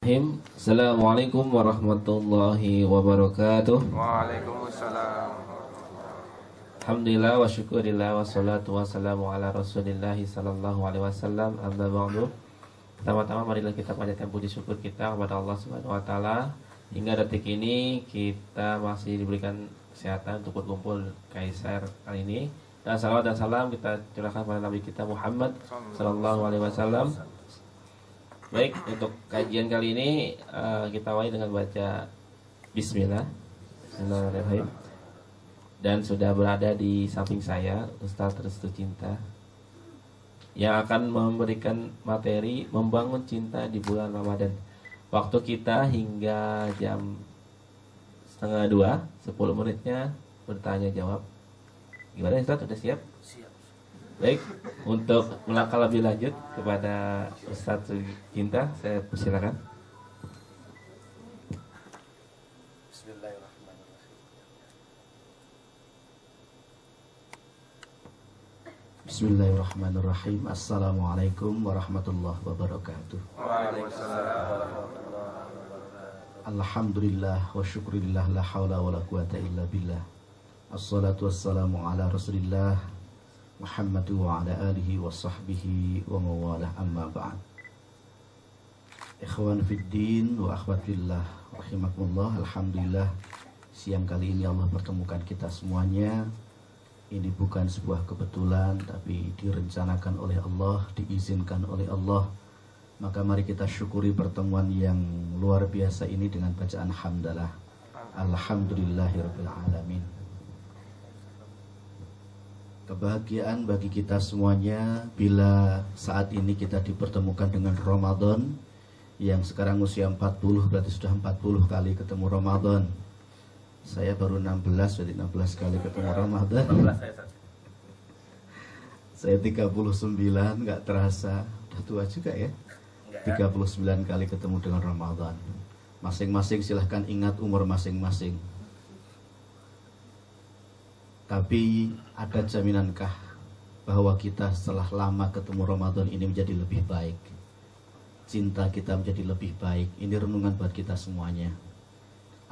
Assalamualaikum warahmatullahi wabarakatuh. Waalaikumsalam. Alhamdulillah wa syukurillah wa salatu wassalamu ala rasulillahi sallallahu alaihi wasallam. Amma ba'du. Pertama-tama marilah kita panjatkan puji syukur kita kepada Allah Subhanahu wa taala. Hingga detik ini kita masih diberikan kesehatan untuk berkumpul Kaisar kali ini. Dan salawat dan salam kita curahkan kepada Nabi kita Muhammad sallallahu alaihi wasallam. Baik, untuk kajian kali ini kita awali dengan baca Bismillah. Bismillahirrahmanirrahim. Dan sudah berada di samping saya Ustaz Restu Cinta yang akan memberikan materi membangun cinta di bulan Ramadan. Waktu kita hingga jam 1:30, 10 menitnya bertanya jawab. Gimana Ustaz, sudah siap? Siap. Baik, untuk melangkah lebih lanjut kepada Ustaz Cinta, saya persilakan. Bismillahirrahmanirrahim. Assalamualaikum warahmatullahi wabarakatuh. Waalaikumsalam. Alhamdulillah wa syukurillah la hawla wa la quwata illa billah. Assalatu wassalamu ala rasulillah Muhammadu wa ala alihi wa sahbihi wa mawalah, amma ba'd. Ikhwan fiddin wa akhwat fillah rahimakumullah. Alhamdulillah, siang kali ini Allah pertemukan kita semuanya. Ini bukan sebuah kebetulan, tapi direncanakan oleh Allah, diizinkan oleh Allah. Maka mari kita syukuri pertemuan yang luar biasa ini dengan bacaan hamdalah. Alhamdulillahirabbil alamin. Kebahagiaan bagi kita semuanya bila saat ini kita dipertemukan dengan Ramadan yang sekarang usia 40, berarti sudah 40 kali ketemu Ramadan. Saya baru 16, jadi 16 kali ketemu Ramadan. Saya 39, nggak terasa, udah tua juga ya. 39 kali ketemu dengan Ramadan. Masing-masing silahkan ingat umur masing-masing. Tapi ada jaminankah bahwa kita setelah lama ketemu Ramadan ini menjadi lebih baik? Cinta kita menjadi lebih baik. Ini renungan buat kita semuanya.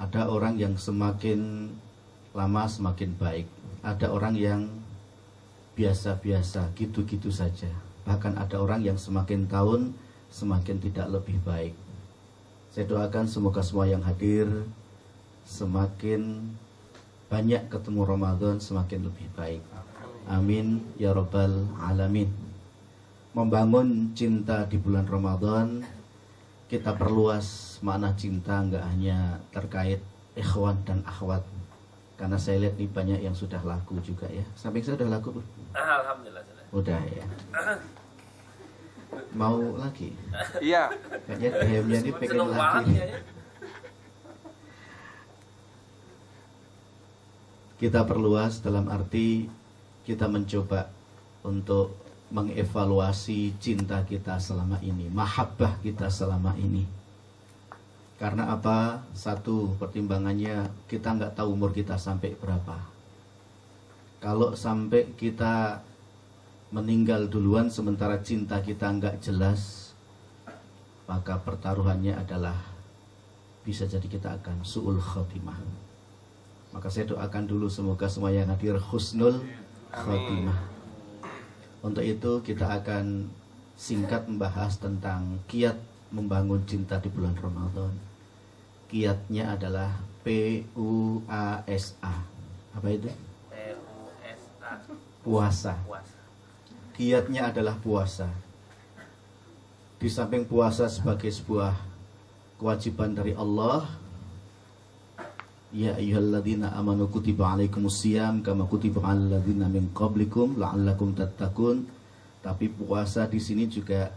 Ada orang yang semakin lama semakin baik. Ada orang yang biasa-biasa, gitu-gitu saja. Bahkan ada orang yang semakin tahun semakin tidak lebih baik. Saya doakan semoga semua yang hadir semakin banyak ketemu Ramadan semakin lebih baik. Amin ya rabbal alamin. Membangun cinta di bulan Ramadan, kita perluas makna cinta, nggak hanya terkait ikhwan dan akhwat. Karena saya lihat nih banyak yang sudah laku juga ya. Samping saya sudah laku, Bu? Alhamdulillah sudah. Udah ya. Mau lagi? Iya. Kayaknya DM-nya ini pengen Seneng lagi. banget ya. Kita perluas dalam arti kita mencoba untuk mengevaluasi cinta kita selama ini, mahabbah kita selama ini. Karena apa? Satu, pertimbangannya kita nggak tahu umur kita sampai berapa. Kalau sampai kita meninggal duluan sementara cinta kita nggak jelas, maka pertaruhannya adalah bisa jadi kita akan su'ul khotimah. Maka saya doakan dulu semoga semua yang hadir husnul khotimah. Untuk itu kita akan singkat membahas tentang kiat membangun cinta di bulan Ramadan. Kiatnya adalah PUASA. Apa itu? PUSA. Puasa. Kiatnya adalah puasa. Di samping puasa sebagai sebuah kewajiban dari Allah, ya ayyuhalladzina amanu kutiba alaikumusiyam kama kutiba alal ladzina min qablikum la'allakum tattaqun. Tapi puasa di sini juga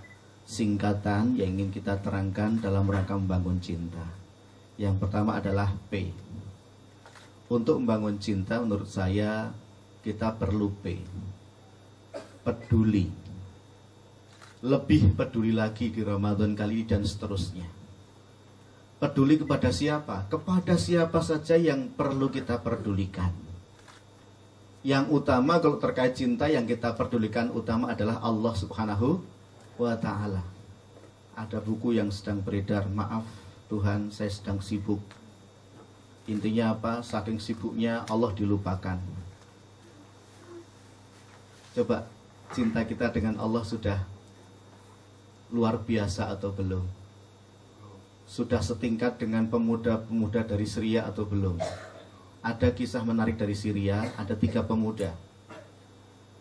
singkatan yang ingin kita terangkan dalam rangka membangun cinta. Yang pertama adalah P. Untuk membangun cinta menurut saya kita perlu P. Peduli. Lebih peduli lagi di Ramadan kali ini dan seterusnya. Peduli kepada siapa? Kepada siapa saja yang perlu kita pedulikan. Yang utama kalau terkait cinta yang kita pedulikan utama adalah Allah Subhanahu wa ta'ala. ada buku yang sedang beredar, maaf Tuhan saya sedang sibuk. Intinya apa? Saking sibuknya Allah dilupakan. Coba, cinta kita dengan Allah sudah luar biasa atau belum? Sudah setingkat dengan pemuda-pemuda dari Syria atau belum? Ada kisah menarik dari Syria, ada 3 pemuda.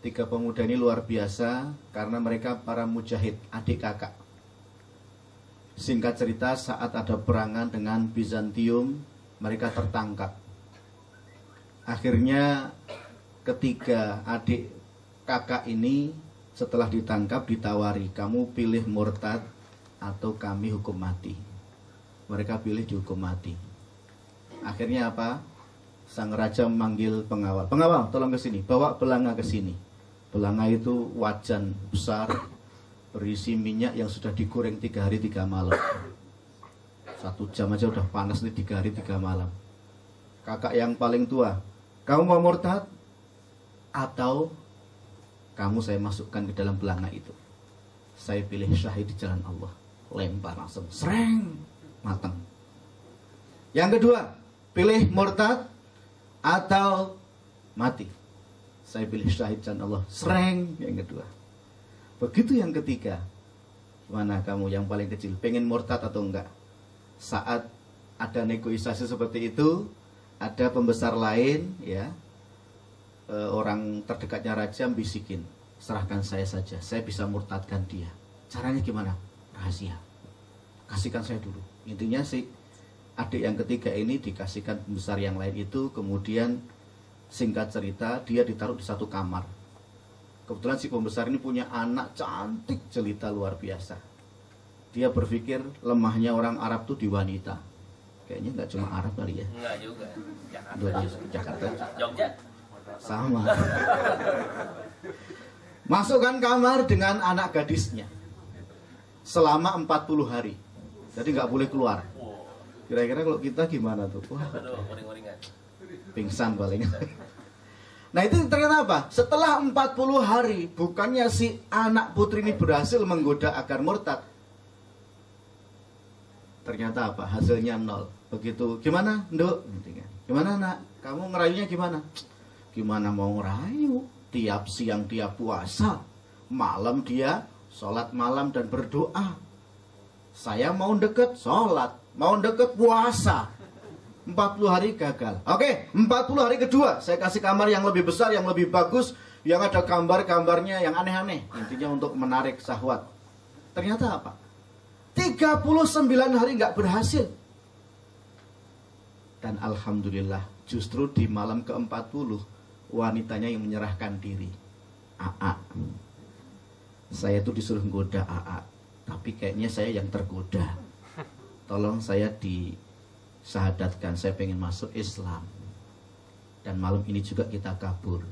3 pemuda ini luar biasa karena mereka para mujahid, adik kakak. Singkat cerita, saat ada perangan dengan Bizantium, mereka tertangkap. Akhirnya ketiga adik kakak ini setelah ditangkap ditawari, kamu pilih murtad atau kami hukum mati. Mereka pilih dihukum mati. Akhirnya apa? Sang raja memanggil pengawal. Pengawal, tolong ke sini, bawa belanga ke sini. Belanga itu wajan besar berisi minyak yang sudah digoreng 3 hari 3 malam. 1 jam aja udah panas nih, 3 hari 3 malam. Kakak yang paling tua, kamu mau murtad atau kamu saya masukkan ke dalam belanga itu? Saya pilih syahid di jalan Allah. Lempar langsung, sereng, matang. Yang kedua, pilih murtad atau mati? Saya pilih syahid di jalan Allah. Sereng, yang kedua. Begitu yang ketiga, mana kamu yang paling kecil, pengen murtad atau enggak? Saat ada negosiasi seperti itu, ada pembesar lain, ya, orang terdekatnya raja bisikin, serahkan saya saja, saya bisa murtadkan dia. Caranya gimana? Rahasia, kasihkan saya dulu. Intinya sih, adik yang ketiga ini dikasihkan pembesar yang lain itu. Kemudian singkat cerita, dia ditaruh di satu kamar. Kebetulan si pembesar ini punya anak cantik jelita luar biasa. Dia berpikir lemahnya orang Arab tuh di wanita. Kayaknya nggak cuma Arab kali ya. Enggak juga. Jakarta. Jakarta. Jogja. Sama. Masukkan kamar dengan anak gadisnya selama 40 hari. Jadi nggak boleh keluar. Kira-kira kalau kita gimana tuh? Wah, Aduh, uring-uringan. pingsan paling. Nah itu ternyata apa? Setelah 40 hari, bukannya si anak putri ini berhasil menggoda agar murtad, ternyata apa? Hasilnya 0. Begitu, gimana, Nduk? Gimana, nak? Kamu ngerayunya gimana? Gimana mau ngerayu? Tiap siang dia puasa, malam dia sholat malam dan berdoa. Saya mau deket sholat, mau deket puasa. 40 hari gagal. Oke, 40 hari kedua saya kasih kamar yang lebih besar, yang lebih bagus, yang ada gambar-gambarnya yang aneh-aneh. Intinya untuk menarik syahwat. Ternyata apa? 39 hari nggak berhasil. Dan alhamdulillah, justru di malam ke-40 wanitanya yang menyerahkan diri. AA. Saya tuh disuruh goda AA, tapi kayaknya saya yang tergoda. Tolong saya disahadatkan, saya pengen masuk Islam. Dan malam ini juga kita kabur.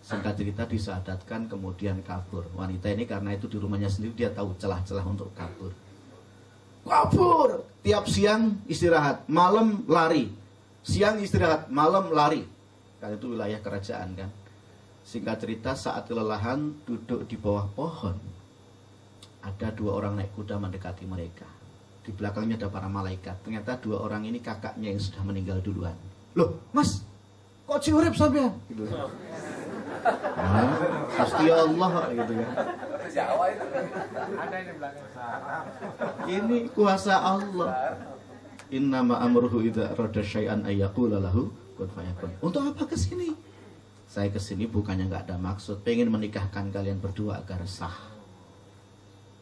Singkat cerita disahadatkan, kemudian kabur. Wanita ini karena itu di rumahnya sendiri, dia tahu celah-celah untuk kabur. Kabur! Tiap siang istirahat, malam lari. Siang istirahat, malam lari. Karena itu wilayah kerajaan kan. Singkat cerita, saat kelelahan duduk di bawah pohon, ada 2 orang naik kuda mendekati mereka. Di belakangnya ada para malaikat. Ternyata 2 orang ini kakaknya yang sudah meninggal duluan. Loh, Mas, kok ciurip sampean? Gitu. Gusti Allah gitu kan. Jawa itu. Ada di belakang sana. Ini kuasa Allah. Innama amruhu idza arada syai'an ayyaqula lahu kun fayakun. Untuk apa ke sini? Saya ke sini bukannya nggak ada maksud, pengen menikahkan kalian berdua agar sah.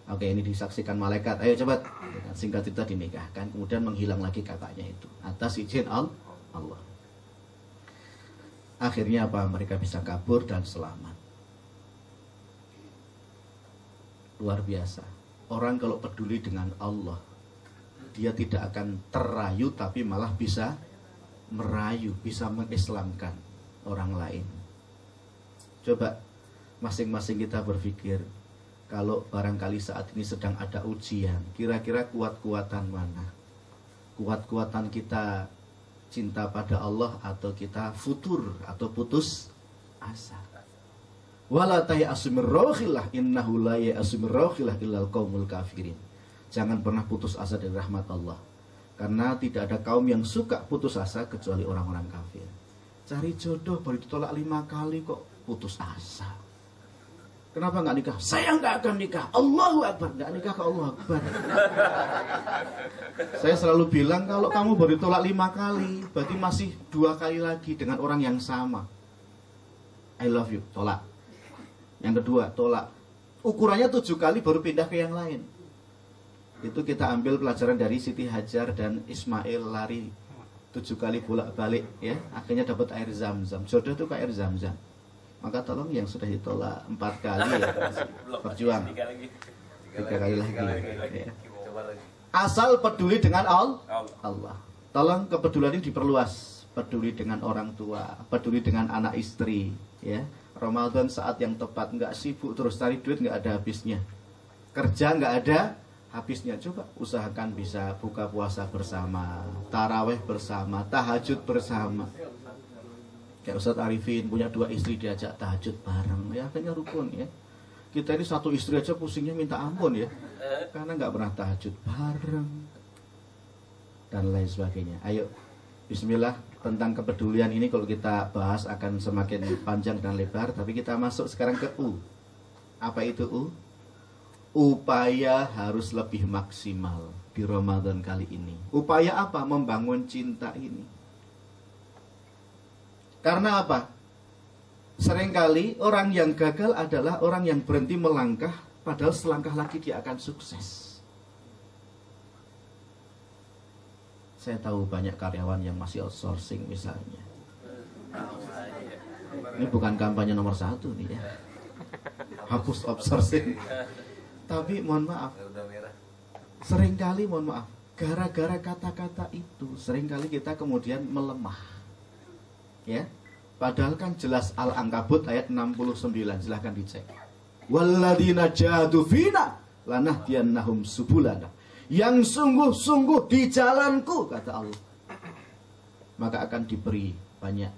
Oke, ini disaksikan malaikat. Ayo cepat. Singkat cerita dinikahkan, kemudian menghilang lagi kakaknya itu atas izin Allah. Akhirnya apa? Mereka bisa kabur dan selamat. Luar biasa. Orang kalau peduli dengan Allah, dia tidak akan terayu, tapi malah bisa merayu, bisa mengislamkan orang lain. Coba masing-masing kita berpikir, kalau barangkali saat ini sedang ada ujian, kira-kira kuat-kuatan mana? Kuat-kuatan kita cinta pada Allah, atau kita futur atau putus asa? Wala tay'asu min rauhillah innahu la ya'asu min rauhillah illal qaumul kafirin. Jangan pernah putus asa dari rahmat Allah. Karena tidak ada kaum yang suka putus asa kecuali orang-orang kafir. Cari jodoh baru ditolak 5 kali kok putus asa. Kenapa nggak nikah? Saya nggak akan nikah. Allahu Akbar. Nggak nikah ke Allah Akbar. Saya selalu bilang kalau kamu baru ditolak 5 kali, berarti masih 2 kali lagi dengan orang yang sama. I love you, tolak. Yang kedua, tolak. Ukurannya 7 kali baru pindah ke yang lain. Itu kita ambil pelajaran dari Siti Hajar dan Ismail lari 7 kali bolak-balik ya, akhirnya dapat air zam-zam. Jodoh itu kayak air zam-zam. Maka tolong yang sudah ditolak 4 kali ya, berjuang 3 kali lagi ya. Asal peduli dengan Allah. Tolong kepedulian ini diperluas. Peduli dengan orang tua, peduli dengan anak istri ya. Ramadan saat yang tepat, nggak sibuk terus cari duit, nggak ada habisnya. Kerja nggak ada habisnya. Coba usahakan bisa buka puasa bersama, taraweh bersama, tahajud bersama. Kayak Ustadz Arifin punya 2 istri, diajak tahajud bareng, ya akhirnya rukun ya. Kita ini 1 istri aja pusingnya minta ampun ya, karena nggak pernah tahajud bareng dan lain sebagainya. Ayo, bismillah. Tentang kepedulian ini kalau kita bahas akan semakin panjang dan lebar, tapi kita masuk sekarang ke U. Apa itu U? Upaya harus lebih maksimal di Ramadan kali ini. Upaya apa? Membangun cinta ini. Karena apa? Seringkali orang yang gagal adalah orang yang berhenti melangkah, padahal selangkah lagi dia akan sukses. Saya tahu banyak karyawan yang masih outsourcing misalnya. Ini bukan kampanye nomor 1 nih ya. Hapus outsourcing. Tapi mohon maaf, seringkali mohon maaf, gara-gara kata-kata itu seringkali kita kemudian melemah ya. Padahal kan jelas Al-Ankabut ayat 69, silahkan dicek. Walladzina jahadu fina lanahdiyannahum subulana. Yang sungguh-sungguh di jalanku, kata Allah, maka akan diberi banyak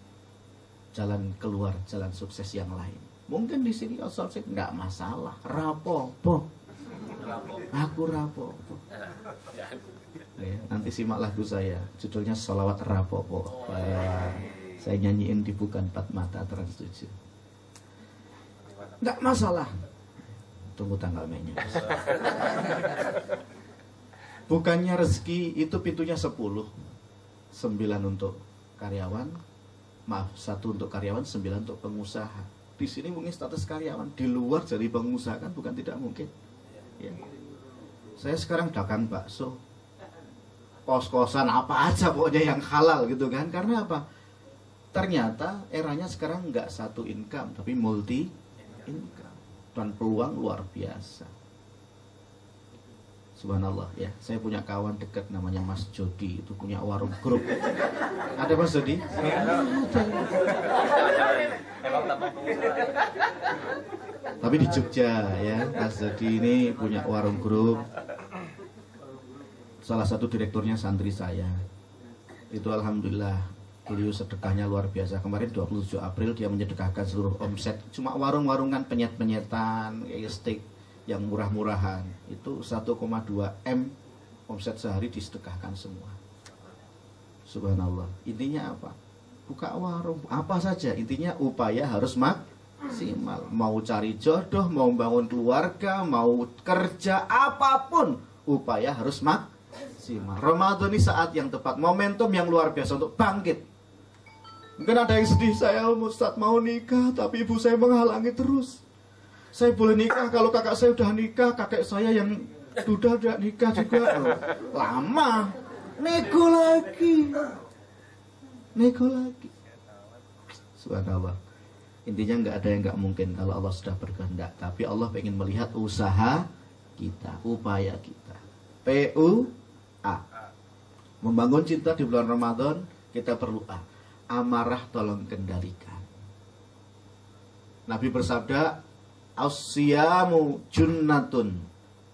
jalan keluar, jalan sukses yang lain. Mungkin di sini outsourcing nggak masalah, rapopo. Aku rapopo. Ya, nanti simak lagu saya, judulnya Sholawat Rapopo. Saya nyanyiin di Bukan 4 Mata Trans 7. Nggak masalah. Tunggu tanggal mainnya. Bukannya rezeki itu pintunya 10. 9 untuk karyawan, maaf 1 untuk karyawan, 9 untuk pengusaha. Di sini mungkin status karyawan, di luar jadi pengusaha kan bukan tidak mungkin. Ya. Saya sekarang dagang bakso, kos-kosan apa aja pokoknya yang halal gitu kan. Karena apa? Ternyata eranya sekarang nggak 1 income tapi multi income dan peluang luar biasa. Subhanallah ya. Saya punya kawan dekat namanya Mas Jody, itu punya warung grup. Ada Mas Jody? Tapi di Jogja ya, Mas Jody ini punya warung grup. Salah satu direkturnya santri saya. Itu alhamdulillah beliau sedekahnya luar biasa. Kemarin 27 April dia menyedekahkan seluruh omset. Cuma warung-warungan penyet-penyetan, kayak steak yang murah-murahan. Itu 1,2 M omset sehari disedekahkan semua. Subhanallah. Intinya apa? Buka warung, apa saja. Intinya upaya harus maksimal. Mau cari jodoh, mau bangun keluarga, mau kerja, apapun, upaya harus maksimal. Ramadan ini saat yang tepat, momentum yang luar biasa untuk bangkit. Mungkin ada yang sedih, saya Ustadz mau nikah tapi ibu saya menghalangi terus. Saya boleh nikah kalau kakak saya udah nikah, kakek saya yang sudah nikah juga. Lama, nego lagi. Subhanallah. Intinya nggak ada yang nggak mungkin kalau Allah sudah berkehendak. Tapi Allah pengen melihat usaha kita, upaya kita. PUA. Membangun cinta di bulan Ramadan kita perlu A. Amarah tolong kendalikan. Nabi bersabda, As-siyamu junnatun.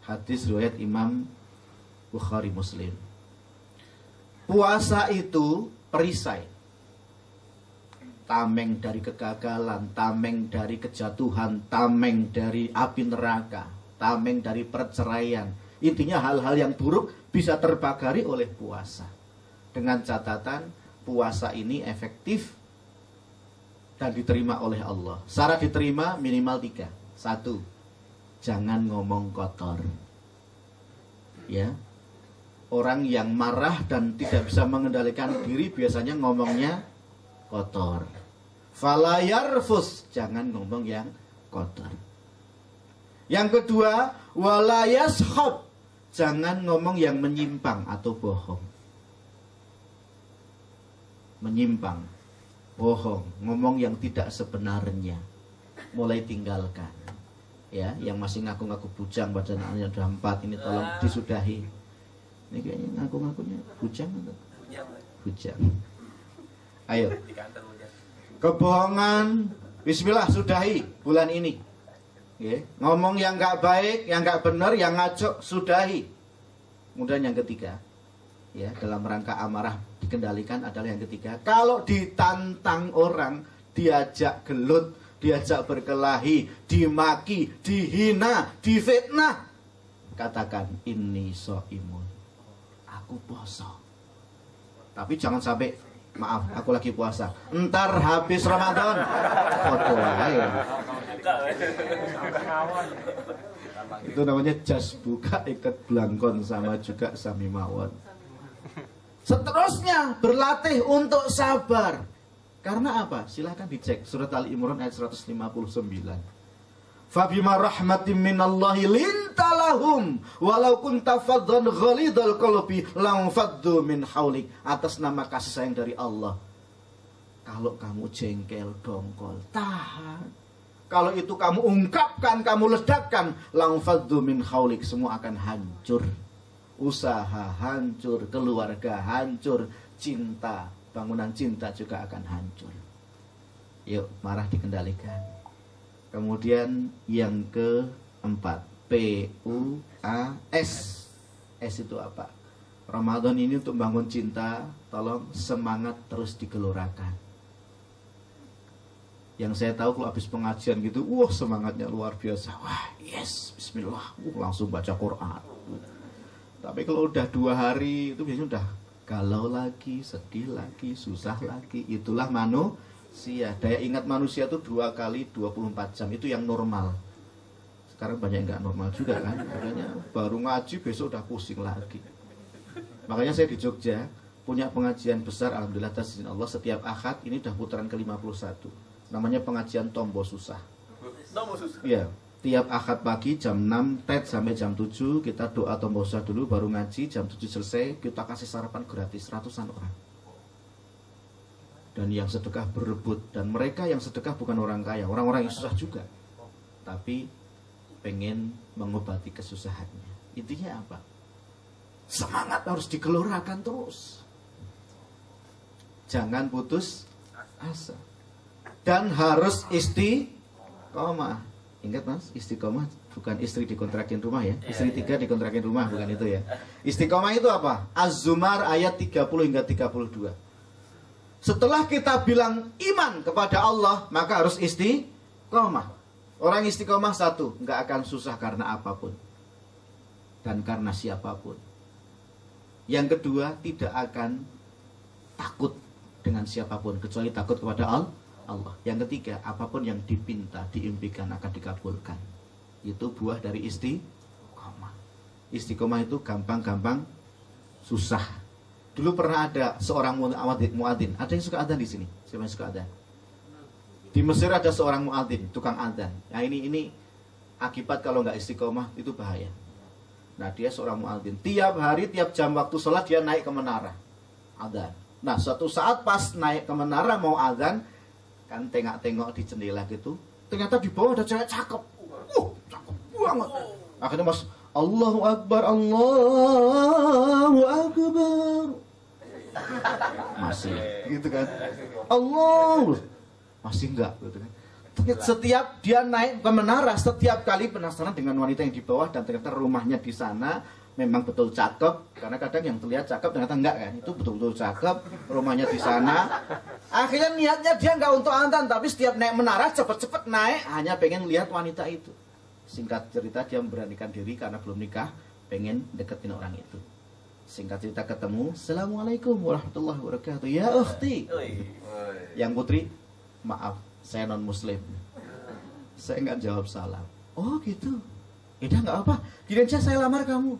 Hadis riwayat Imam Bukhari Muslim. Puasa itu perisai. Tameng dari kegagalan, tameng dari kejatuhan, tameng dari api neraka, tameng dari perceraian. Intinya hal-hal yang buruk bisa terpagari oleh puasa. Dengan catatan puasa ini efektif dan diterima oleh Allah. Syarat diterima minimal 3. 1, jangan ngomong kotor. Ya. Orang yang marah dan tidak bisa mengendalikan diri biasanya ngomongnya kotor. Fala yarfus, jangan ngomong yang kotor. Yang kedua, wala yashab, jangan ngomong yang menyimpang atau bohong. Menyimpang, bohong, ngomong yang tidak sebenarnya, mulai tinggalkan. Ya, yang masih ngaku-ngaku bujang badan anaknya udah 4 ini tolong disudahi. Ini kayaknya ngaku-ngakunya bujang atau? Bujang. Ayo. Kebohongan, bismillah sudahi bulan ini. Ya, ngomong yang nggak baik, yang nggak benar, yang ngaco sudahi. Kemudian yang ketiga, ya dalam rangka amarah dikendalikan adalah yang ketiga. Kalau ditantang orang, diajak gelut, diajak berkelahi, dimaki, dihina, difitnah, katakan ini soimun, aku poso. Tapi jangan sampai maaf, aku lagi puasa. Entar habis Ramadan foto aja. Itu namanya jas buka ikat belangkon, sama juga sami mawon. Seterusnya berlatih untuk sabar. Karena apa? Silahkan dicek surat Ali Imran ayat 159. Fabima rahmatin minallahi lintalahum walau kunta faddan ghalidal qalbi lam faddu min haulik. Atas nama kasih sayang dari Allah, kalau kamu jengkel, dongkol, tahan. Kalau itu kamu ungkapkan, kamu ledakkan, lam faddu min haulik, semua akan hancur. Usaha hancur, keluarga hancur, cinta, bangunan cinta juga akan hancur. Yuk, marah dikendalikan. Kemudian yang keempat, PUAS. S itu apa? Ramadan ini untuk bangun cinta, tolong semangat terus digelorakan. Yang saya tahu kalau habis pengajian gitu, wah semangatnya luar biasa. Wah, yes, bismillah, langsung baca Quran. Tapi kalau udah 2 hari itu biasanya udah galau lagi, sedih lagi, susah lagi. Itulah manusia. Daya ingat manusia itu 2 kali 24 jam, itu yang normal. Sekarang banyak yang nggak normal juga kan. Makanya baru ngaji besok udah pusing lagi. Makanya saya di Jogja punya pengajian besar, alhamdulillah atas izin Allah, setiap Ahad ini udah putaran ke-51. Namanya pengajian Tombo Susah. Tombo Susah. Iya. Tiap Ahad pagi jam 6 TET sampai jam 7 kita doa Tombo Susah dulu, baru ngaji, jam 7 selesai kita kasih sarapan gratis ratusan orang. Dan yang sedekah berebut, dan mereka yang sedekah bukan orang kaya, orang-orang yang susah juga, tapi pengen mengobati kesusahannya. Intinya apa? Semangat harus digelorakan terus, jangan putus asa, dan harus istiqomah. Ingat mas, istiqomah bukan istri dikontrakin rumah ya, istri 3 dikontrakin rumah, bukan itu ya. Istiqomah itu apa? Az-Zumar ayat 30 hingga 32. Setelah kita bilang iman kepada Allah, maka harus istiqomah. Orang istiqomah satu, nggak akan susah karena apapun dan karena siapapun. Yang kedua, tidak akan takut dengan siapapun kecuali takut kepada Allah. Yang ketiga, apapun yang dipinta, diimpikan akan dikabulkan. Itu buah dari istiqomah. Istiqomah itu gampang-gampang susah. Dulu pernah ada seorang muadzin. Ada yang suka adzan di sini? Siapa yang suka adzan? Di Mesir ada seorang muadzin, tukang adzan. Nah ini akibat kalau nggak istiqomah itu bahaya. Nah dia seorang muadzin. Tiap hari, tiap jam waktu sholat dia naik ke menara adzan. Nah suatu saat pas naik ke menara mau adzan, kan tengok-tengok di jendela gitu, ternyata di bawah ada cewek cakep. Cakep banget. Akhirnya mas, Allahu Akbar, Allahu Akbar. Masih gitu kan. Allah masih enggak gitu kan. Setiap dia naik ke menara, setiap kali penasaran dengan wanita yang di bawah, dan ternyata rumahnya di sana memang betul cakep. Karena kadang yang terlihat cakep ternyata enggak kan. Itu betul-betul cakep, rumahnya di sana. Akhirnya niatnya dia enggak untuk adzan, tapi setiap naik menara cepet-cepet naik hanya pengen lihat wanita itu. Singkat cerita dia memberanikan diri karena belum nikah, pengen deketin orang itu. Singkat cerita ketemu, Assalamualaikum warahmatullahi wabarakatuh. Ya ukhti. Yang putri, maaf, saya non muslim. Saya nggak jawab salam. Oh gitu. Udah nggak apa. Gini aja saya lamar kamu.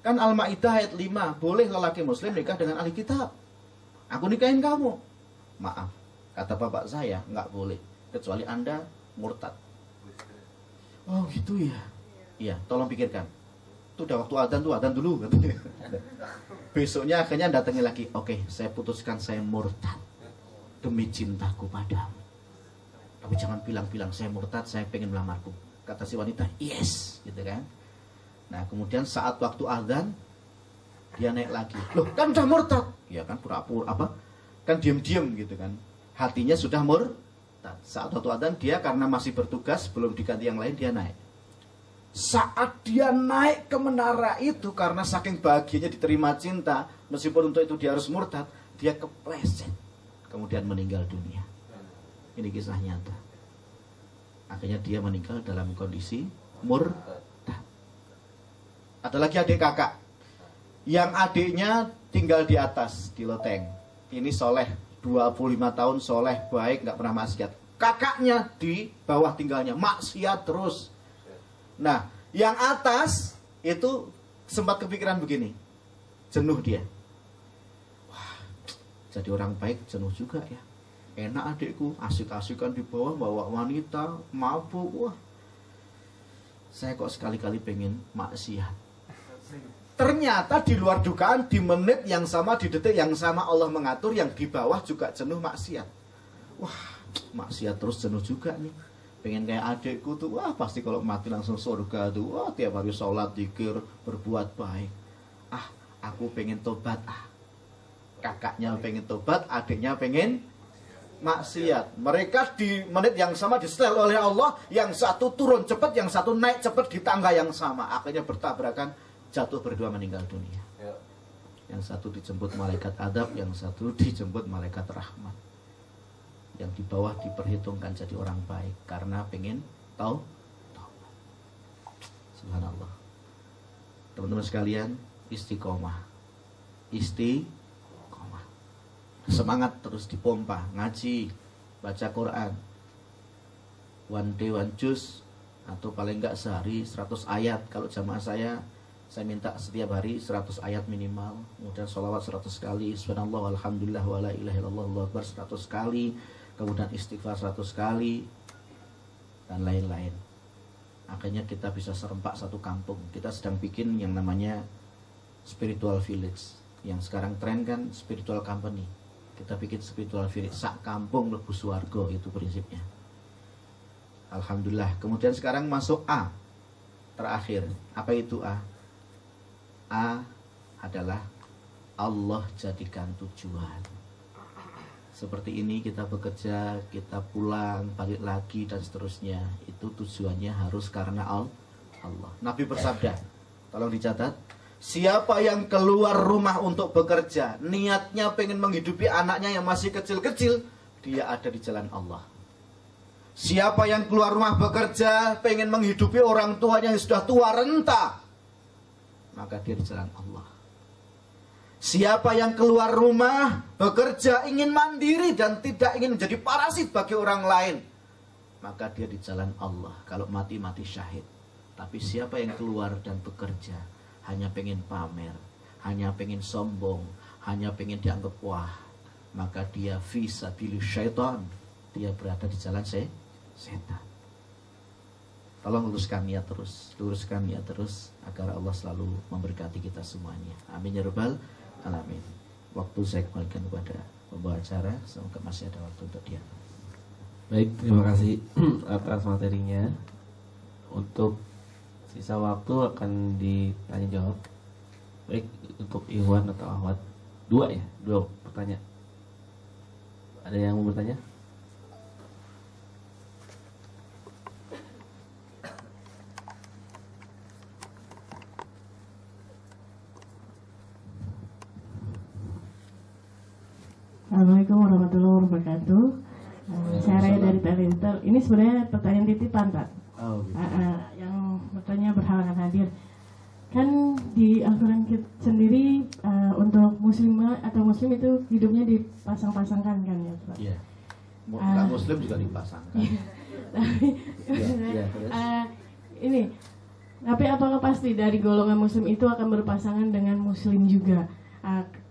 Kan Al-Maidah ayat 5, boleh lelaki muslim nikah dengan ahli kitab. Aku nikahin kamu. Maaf, kata bapak saya nggak boleh, kecuali Anda murtad. Oh gitu ya. Iya, tolong pikirkan. Itu udah waktu adzan tuh, adzan dulu katanya. Besoknya akhirnya datangin lagi. Oke, saya putuskan saya murtad demi cintaku padamu. Tapi jangan bilang-bilang saya murtad, saya pengen melamarku. Kata si wanita, yes, gitu kan. Nah, kemudian saat waktu adzan dia naik lagi. Loh, kan udah murtad. Ya kan pura-pura apa? Kan diam-diam gitu kan. Hatinya sudah murtad. Saat waktu adzan dia karena masih bertugas, belum diganti yang lain, dia naik. Saat dia naik ke menara itu, karena saking bahagianya diterima cinta, meskipun untuk itu dia harus murtad, dia kepleset, kemudian meninggal dunia. Ini kisah nyata. Akhirnya dia meninggal dalam kondisi murtad. Ada lagi adik kakak, yang adiknya tinggal di atas, di loteng. Ini soleh, 25 tahun soleh, baik, gak pernah maksiat. Kakaknya di bawah tinggalnya, maksiat terus. Nah, yang atas itu sempat kepikiran begini, jenuh dia. Wah, jadi orang baik jenuh juga ya. Enak adikku, asik-asikan di bawah, bawa wanita, mabuk. Wah, saya kok sekali-kali pengen maksiat. Ternyata di luar dugaan, di menit yang sama, di detik yang sama Allah mengatur yang di bawah juga jenuh maksiat. Wah, maksiat terus jenuh juga nih. Pengen kayak adikku tuh, wah pasti kalau mati langsung surga tuh, wah tiap hari sholat, zikir, berbuat baik. Ah, aku pengen tobat. Ah, kakaknya pengen tobat, adiknya pengen maksiat. Mereka di menit yang sama disetel oleh Allah, yang satu turun cepat, yang satu naik cepat di tangga yang sama. Akhirnya bertabrakan, jatuh berdua meninggal dunia. Yang satu dijemput malaikat adab, yang satu dijemput malaikat rahmat. Yang di bawah diperhitungkan jadi orang baik karena pengen tahu. Subhanallah. Teman-teman sekalian, istiqomah. Istiqomah. Semangat terus dipompa, ngaji, baca Quran. One day one juz, atau paling enggak sehari 100 ayat. Kalau jamaah saya minta setiap hari 100 ayat minimal. Kemudian sholawat 100 kali, subhanallah, alhamdulillah, wa la ilaha illallah, Allahu akbar 100 kali. Kemudian istighfar 100 kali dan lain-lain. Akhirnya kita bisa serempak satu kampung. Kita sedang bikin yang namanya spiritual village. Yang sekarang tren kan spiritual company. Kita bikin spiritual village, sak kampung mlebu swarga, itu prinsipnya. Alhamdulillah. Kemudian sekarang masuk A. Terakhir. Apa itu A? A adalah Allah jadikan tujuan. Seperti ini kita bekerja, kita pulang, balik lagi dan seterusnya. Itu tujuannya harus karena Allah. Nabi bersabda, tolong dicatat, siapa yang keluar rumah untuk bekerja, niatnya pengen menghidupi anaknya yang masih kecil-kecil, dia ada di jalan Allah. Siapa yang keluar rumah bekerja, pengen menghidupi orang tuanya yang sudah tua renta, maka dia di jalan Allah. Siapa yang keluar rumah bekerja ingin mandiri dan tidak ingin menjadi parasit bagi orang lain, maka dia di jalan Allah. Kalau mati, mati syahid. Tapi siapa yang keluar dan bekerja hanya pengen pamer, hanya pengen sombong, hanya pengen dianggap wah, maka dia fi sabilis syaitan. Dia berada di jalan setan. Tolong luruskan niat terus agar Allah selalu memberkati kita semuanya. Amin ya rabbal alamin. Waktu saya kembalikan kepada pembawa acara, semoga masih ada waktu untuk dia. Baik, terima kasih atas materinya. Untuk sisa waktu akan ditanya jawab. Baik, untuk Ikhwan atau Ahwat, dua pertanyaan. Ada yang mau bertanya? Assalamualaikum warahmatullahi wabarakatuh. Saya Raya dari Telenter. Ini sebenarnya pertanyaan titipan, Pak. Oh, gitu. Yang bertanya berhalangan hadir. kan di Al-Quran sendiri untuk muslimah atau muslim itu hidupnya dipasang-pasangkan kan ya Pak? Iya. Nggak muslim juga dipasangkan. Ini, tapi apakah pasti dari golongan muslim itu akan berpasangan dengan muslim juga?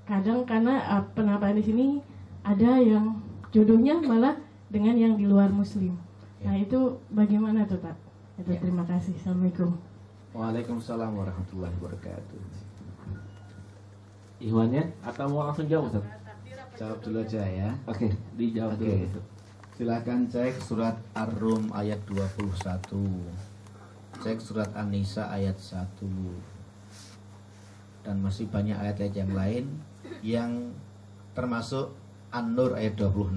Kadang karena penampakan di sini ada yang jodohnya malah dengan yang di luar muslim. Nah itu bagaimana tuh Pak? Itu terima kasih. Assalamualaikum. Waalaikumsalam warahmatullahi wabarakatuh. Ihwannya atau mau langsung jawab Ustaz? Jawab dulu aja ya. Oke, dijawab dulu Ustaz. Silakan cek surat Ar-Rum ayat 21. Cek surat An-Nisa ayat 1. Dan masih banyak ayat-ayat yang lain yang termasuk An-Nur ayat 26.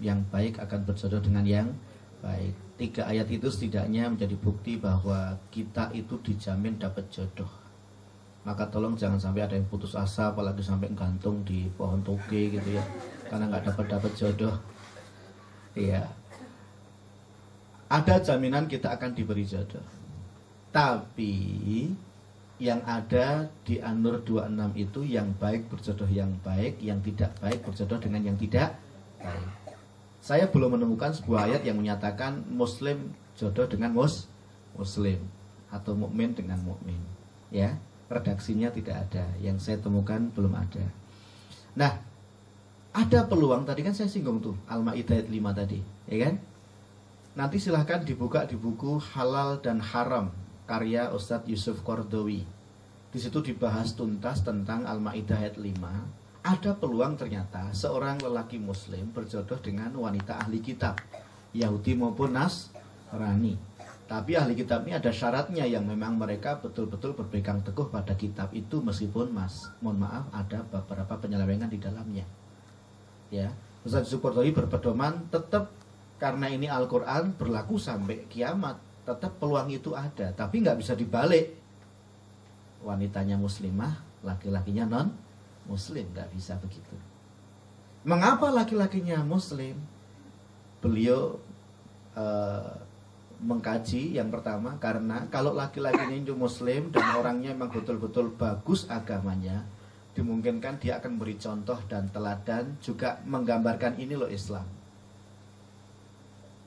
Yang baik akan berjodoh dengan yang baik. 3 ayat itu setidaknya menjadi bukti bahwa kita itu dijamin dapat jodoh. Maka tolong jangan sampai ada yang putus asa, apalagi sampai gantung di pohon toge gitu ya, karena nggak dapat jodoh. Iya. Ada jaminan kita akan diberi jodoh. Tapi yang ada di An-Nur 26 itu yang baik berjodoh yang baik, yang tidak baik berjodoh dengan yang tidak baik. Saya belum menemukan sebuah ayat yang menyatakan muslim jodoh dengan muslim atau mukmin dengan mukmin. Ya, redaksinya tidak ada. Yang saya temukan belum ada. Nah, ada peluang tadi kan saya singgung tuh Al-Maidah ayat 5 tadi, ya kan? Nanti silahkan dibuka di buku Halal dan Haram karya Ustadz Yusuf Kordowi. Di situ dibahas tuntas tentang Al-Maidah ayat 5. Ada peluang ternyata seorang lelaki muslim berjodoh dengan wanita ahli kitab, Yahudi maupun Nasrani. Tapi ahli kitab ini ada syaratnya yang memang mereka betul-betul berpegang teguh pada kitab itu, meskipun mohon maaf ada beberapa penyelewengan di dalamnya. Ya, Ustaz Zukordowi berpedoman tetap karena ini Al-Quran berlaku sampai kiamat, tetap peluang itu ada, tapi nggak bisa dibalik. Wanitanya muslimah, laki-lakinya non muslim, nggak bisa begitu. Mengapa laki-lakinya muslim? Beliau mengkaji yang pertama karena kalau laki-lakinya itu muslim dan orangnya memang betul-betul bagus agamanya, dimungkinkan dia akan beri contoh dan teladan, juga menggambarkan ini loh Islam.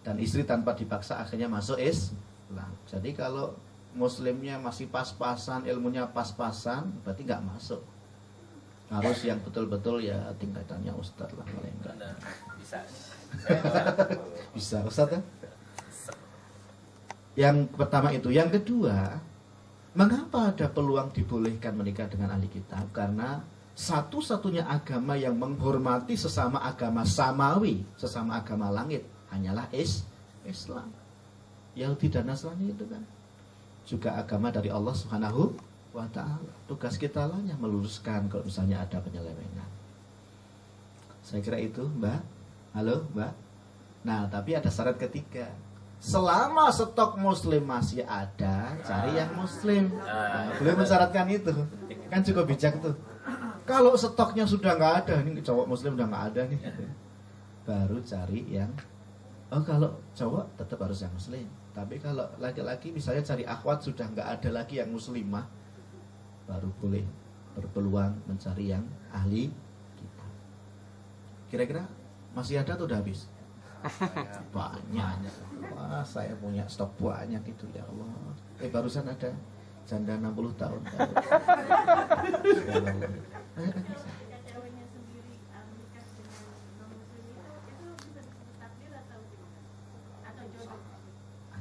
Dan istri tanpa dipaksa akhirnya masuk Islam. Jadi kalau muslimnya masih pas-pasan, ilmunya pas-pasan, berarti nggak masuk. Harus yang betul-betul ya tingkatannya Ustadz lah, paling enggak. Bisa. Bisa Ustadz kan? Yang pertama itu. Yang kedua, mengapa ada peluang dibolehkan menikah dengan ahli kitab? Karena satu-satunya agama yang menghormati sesama agama samawi, sesama agama langit, hanyalah Islam. Yahudi dan Nasrani itu kan juga agama dari Allah Subhanahu wa ta'ala. Tugas kita lah hanya meluruskan kalau misalnya ada penyelewengan. Saya kira itu, Mbak. Halo, Mbak. Nah, tapi ada syarat ketiga. Selama stok muslim masih ada, cari yang muslim. Nah, beliau mensyaratkan itu. Kan cukup bijak tuh. Kalau stoknya sudah nggak ada, ini cowok muslim udah nggak ada nih, baru cari yang. Oh, kalau cowok tetap harus yang muslim. Tapi kalau laki-laki misalnya cari akhwat sudah nggak ada lagi yang muslimah, baru boleh berpeluang mencari yang ahli kitab. Kira-kira masih ada atau udah habis? Banyak. Wah, saya punya stok banyak itu ya Allah. Barusan ada janda 60 tahun.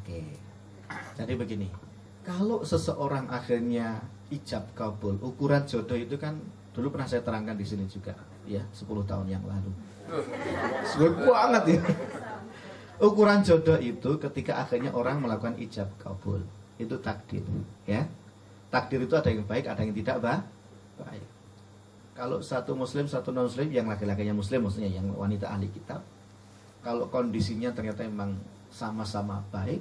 Oke. Jadi begini. Kalau seseorang akhirnya ijab kabul, ukuran jodoh itu kan dulu pernah saya terangkan di sini juga, ya, 10 tahun yang lalu. Sulit banget ya. Ukuran jodoh itu ketika akhirnya orang melakukan ijab kabul, itu takdir, ya. Takdir itu ada yang baik, ada yang tidak baik. Kalau satu muslim, satu non muslim, yang laki-lakinya muslim, maksudnya yang wanita ahli kitab, kalau kondisinya ternyata memang sama-sama baik,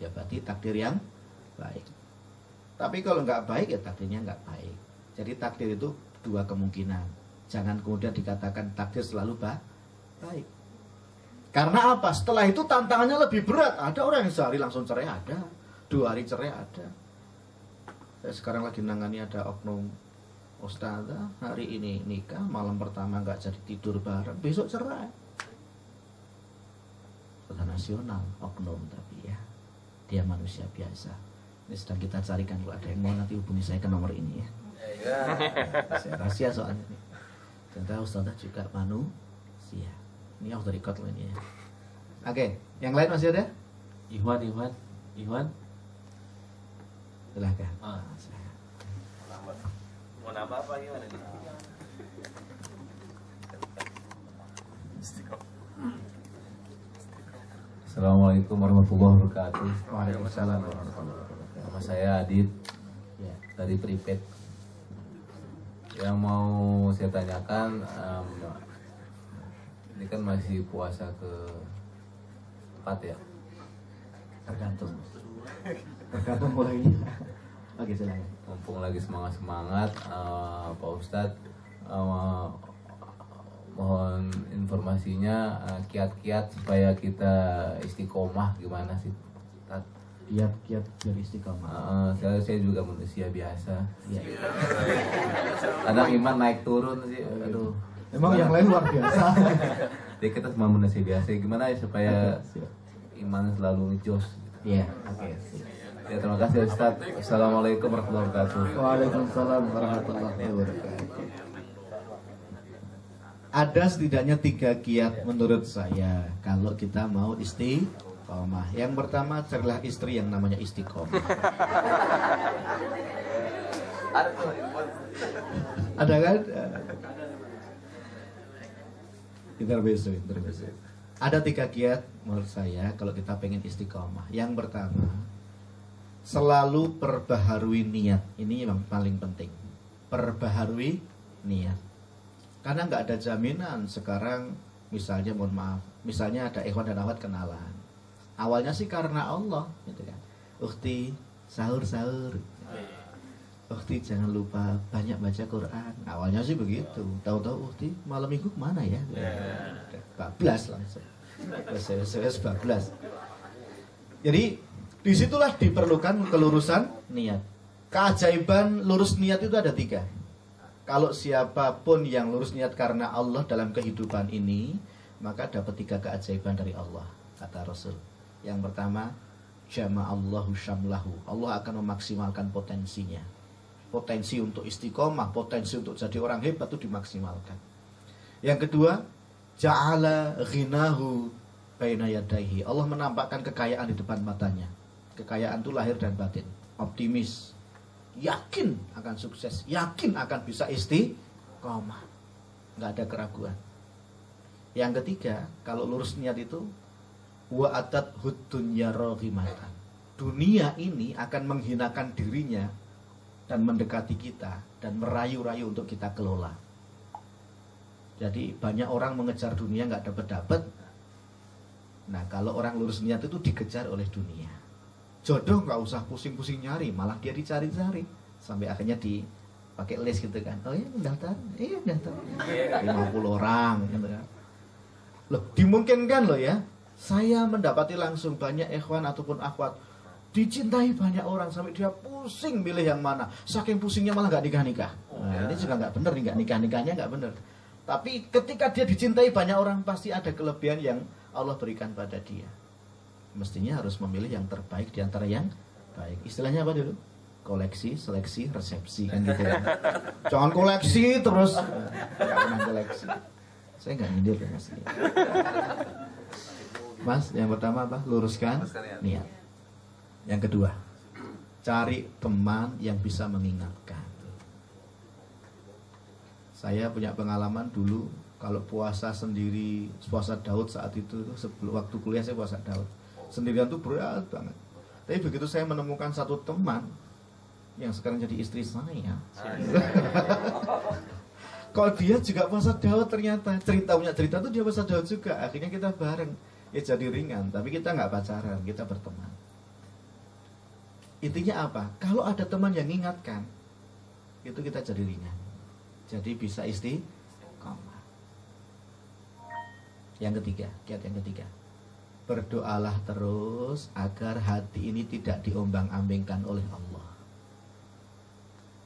ya berarti takdir yang baik. Tapi kalau nggak baik, ya takdirnya nggak baik. Jadi takdir itu dua kemungkinan. Jangan kemudian dikatakan takdir selalu baik. Karena apa? Setelah itu tantangannya lebih berat. Ada orang yang sehari langsung cerai, ada 2 hari cerai, ada. Saya sekarang lagi nangani ada oknum ustazah, hari ini nikah, malam pertama nggak jadi tidur bareng, besok cerai. Ustazah nasional, oknum tapi ya, dia manusia biasa. Ini sedang kita carikan, kalau ada yang mau nanti hubungi saya ke nomor ini ya. Saya rahasia soalnya nih. Ternyata ustazah juga manusia. Ini off the record loh ini ya. Oke, yang lain masih ada? Ikhwan. Silahkan. Mau nambah apa gimana nih? Assalamualaikum warahmatullahi wabarakatuh. Waalaikumsalam warahmatullahi wabarakatuh. Nama saya Adit Ya. dari Pripet. Yang mau saya tanyakan, ini kan masih puasa ke-4 ya. Tergantung mulainya. Oke, silakan. Mumpung lagi semangat Pak Ustadz, mohon informasinya, kiat-kiat supaya kita istiqomah gimana sih Ustadz? Kiat biar istiqomah. Saya juga manusia biasa. Iya. Kadang iman naik turun sih, aduh. Emang yang lain luar biasa. Jadi kita semua manusia biasa, gimana ya supaya iman selalu ngejos. Iya, oke. Ya, terima kasih Ustaz. Assalamualaikum warahmatullahi wabarakatuh. Waalaikumsalam warahmatullahi wabarakatuh. Ada setidaknya 3 kiat menurut saya kalau kita mau istiqomah. Yang pertama carilah istri yang namanya istiqomah. Ada kan? Intermezzo. Ada 3 kiat menurut saya kalau kita pengen istiqomah. Yang pertama, selalu perbaharui niat. Ini yang paling penting. Perbaharui niat. Karena nggak ada jaminan sekarang, misalnya mohon maaf, misalnya ada ikhwan dan akhwat kenalan. Awalnya sih karena Allah, gitu kan. Ukhti sahur. Ukhti jangan lupa banyak baca Quran. Awalnya sih begitu. Tahu-tahu ukhti malam minggu kemana ya? Bablas langsung. Bablas. Jadi disitulah diperlukan kelurusan niat. Keajaiban lurus niat itu ada 3. Kalau siapapun yang lurus niat karena Allah dalam kehidupan ini, maka dapat 3 keajaiban dari Allah, kata Rasul. Yang pertama, jama'allahu syamlahu. Allah akan memaksimalkan potensinya. Potensi untuk istiqomah, potensi untuk jadi orang hebat itu dimaksimalkan. Yang kedua, ja'ala ghinahu baina yadaihi. Allah menampakkan kekayaan di depan matanya. Kekayaan itu lahir dan batin. Optimis, yakin akan sukses, yakin akan bisa istiqomah, nggak ada keraguan. Yang ketiga, kalau lurus niat itu wa atat hudunya rohimatan. Dunia ini akan menghinakan dirinya dan mendekati kita dan merayu-rayu untuk kita kelola. Jadi banyak orang mengejar dunia nggak dapat. Nah, kalau orang lurus niat itu dikejar oleh dunia. Jodoh nggak usah pusing-pusing nyari, malah dia dicari-cari sampai akhirnya dipakai list gitu kan. Oh iya daftar, 50 orang gitu kan. Loh, dimungkinkan loh ya. Saya mendapati langsung banyak ikhwan ataupun akhwat dicintai banyak orang sampai dia pusing milih yang mana. Saking pusingnya malah nggak nikah-nikah. Nah, ini juga nggak bener, nggak nikah-nikahnya nggak bener. Tapi ketika dia dicintai banyak orang, pasti ada kelebihan yang Allah berikan pada dia. Mestinya harus memilih yang terbaik di antara yang baik. Istilahnya apa dulu? Koleksi, seleksi, resepsi kan gitu kan. Jangan koleksi terus. Jangan koleksi. Saya nggak nyindir ya Mas. Mas, yang pertama apa? Luruskan niat. Yang kedua, cari teman yang bisa mengingatkan. Saya punya pengalaman dulu kalau puasa sendiri, puasa Daud saat itu sebelum waktu kuliah saya puasa Daud. Sendirian tuh berat banget. Tapi begitu saya menemukan satu teman yang sekarang jadi istri saya, kalau dia juga puasa Daud ternyata punya cerita tuh dia puasa Daud juga. Akhirnya kita bareng, ya jadi ringan. Tapi kita nggak pacaran, kita berteman. Intinya apa? Kalau ada teman yang mengingatkan, itu kita jadi ringan. Jadi bisa istiqomah. Yang ketiga, kiat yang ketiga. Berdoalah terus agar hati ini tidak diombang-ambingkan oleh Allah.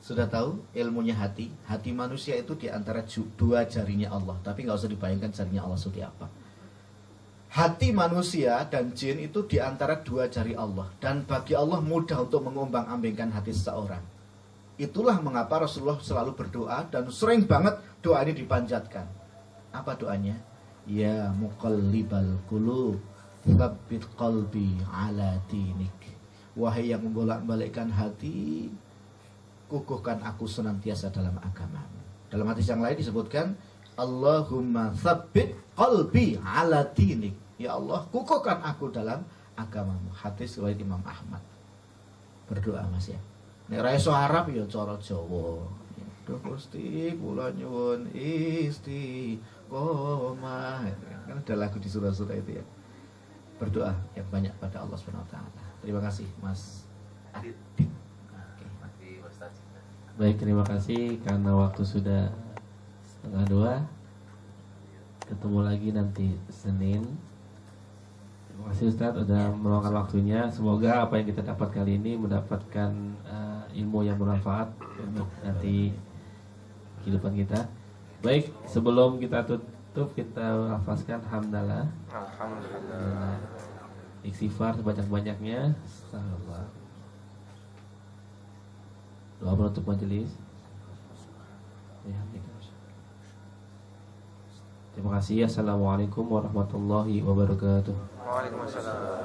Sudah tahu ilmunya hati? Hati manusia itu di antara dua jarinya Allah. Tapi nggak usah dibayangkan jarinya Allah seperti apa. Hati manusia dan jin itu di antara dua jari Allah. Dan bagi Allah mudah untuk mengombang-ambingkan hati seseorang. Itulah mengapa Rasulullah selalu berdoa dan sering banget doa ini dipanjatkan. Apa doanya? Ya muqallibal qulub, tsabbit qalbi ala dinik. Wahai yang membolak-balikkan hati, kukuhkan aku senantiasa dalam agamamu. Dalam hadis yang lain disebutkan, Allahumma tsabbit qalbi ala dinik. Ya Allah, kukuhkan aku dalam agamamu. Hadis riwayat Imam Ahmad. Berdoa Mas ya. Nek ra iso Arab ya cara Jawa. Duh Gusti, kula nyuwun istiqomah. Kan ada lagu di surah-surah itu ya. Berdoa yang banyak pada Allah Subhanahu wa taala. Terima kasih Mas Adit. Baik, terima kasih karena waktu sudah 1:30. Ketemu lagi nanti Senin. Terima kasih Ustadz sudah meluangkan waktunya. Semoga apa yang kita dapat kali ini mendapatkan ilmu yang bermanfaat untuk nanti kehidupan kita. Baik, sebelum kita tutup kita lafazkan hamdalah. Alhamdulillah. Istighfar sebanyak-banyaknya. Astagfirullah. Doa penutup majelis. Terima kasih. Assalamualaikum warahmatullahi wabarakatuh. Waalaikumsalam.